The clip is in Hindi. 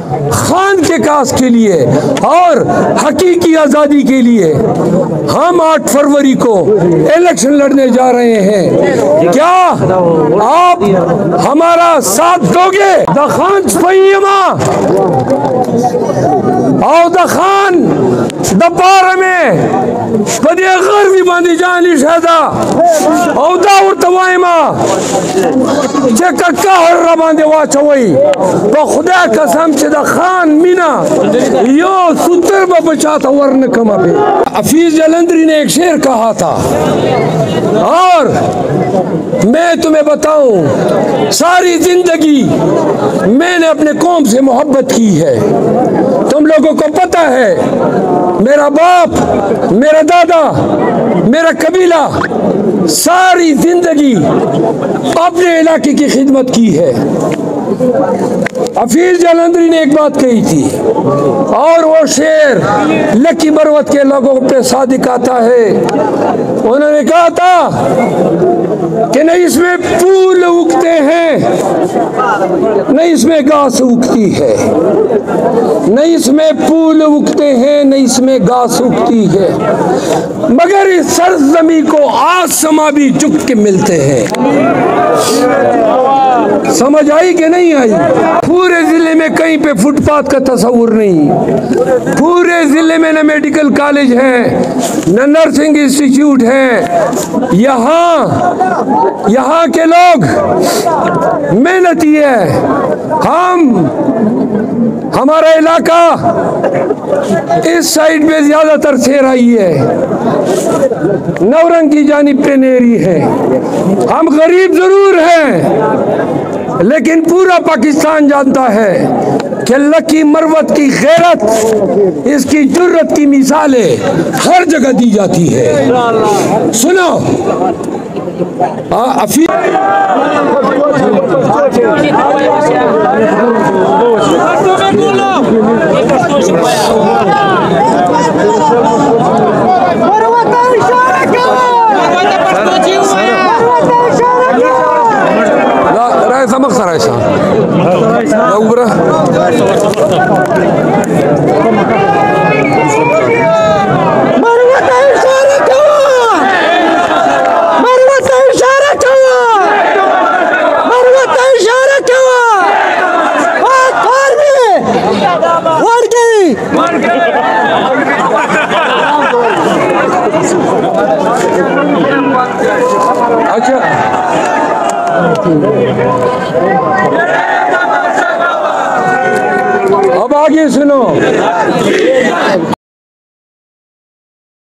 खान के कास के लिए और हकीकी आज़ादी के लिए हम 8 फरवरी को इलेक्शन लड़ने जा रहे हैं। क्या आप हमारा साथ दोगे? दखान पयमा और दखान दपार में पदे गर्वी बांधी जानी शहदा और दावर तवाइमा चक्का हर बांधे वाचवई तो खुदा कसम से दखान मीना यो सुतर बचाता वरन कमा पे। हफीज जलंधरी ने एक शेर कहा था और मैं तुम्हें बताऊं, सारी जिंदगी मैंने अपने कौम से मोहब्बत की है। तुम लोगों को पता है, मेरा बाप, मेरा दादा, मेरा कबीला सारी जिंदगी अपने इलाके की खिदमत की है। हफीज जलंधरी ने एक बात कही थी और वो शेर लकी बरवत के लोगों पे सादिक आता है। उन्होंने कहा था कि नहीं इसमें फूल उगते हैं, नहीं इसमें घास उगती है, नहीं इसमें फूल उगते हैं, नहीं इसमें घास उगती है, मगर इस सरजमी को आसमां भी झुक के मिलते हैं। समझ आई कि नहीं आई? पूरे जिले में कहीं पे फुटपाथ का तस्वुर नहीं। पूरे जिले में न मेडिकल कॉलेज है, न नर्सिंग इंस्टीट्यूट है। यहाँ के लोग मेहनती है। हमारा इलाका इस साइड में ज्यादातर सेराई है, नवरंग की जानिब पे नेरी है। हम गरीब जरूर हैं, लेकिन पूरा पाकिस्तान जानता है कि लकी मरवत की गैरत, इसकी जुर्रत की मिसालें हर जगह दी जाती है। सुनो समझ सर ऐसा अच्छा अब आगे सुनो।